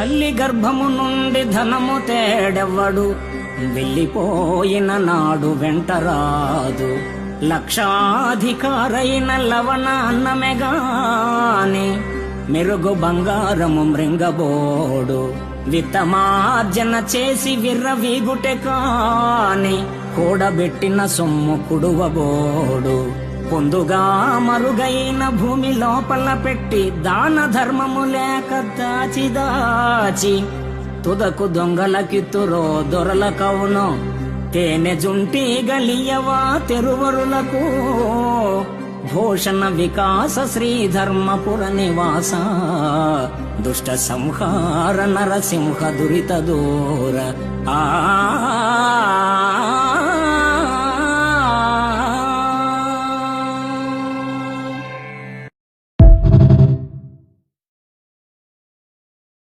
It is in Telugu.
తల్లి గర్భము నుండి ధనము తేడెవ్వడు, వెళ్ళిపోయిన నాడు వెంటరాదు. లక్షాధికారైన లవణ అన్నమెగాని, మెరుగు బంగారము మృంగబోడు. విత్తమార్జన చేసి విర్రవీగుటె కాని, కూడబెట్టిన సొమ్ము కుడువబోడు. పొందుగా మరుగైన భూమి లోపల పెట్టి, దాన ధర్మము లేక దాచి దాచి, తుదకు దొంగలకిత్తురో దొరలకవునో. తేనె జుంటి గలియవా తెరువరులకు, భూషణ వికాస శ్రీధర్మపుర నివాస. దుష్ట సంహార నరసింహ దురిత దూర. ఆ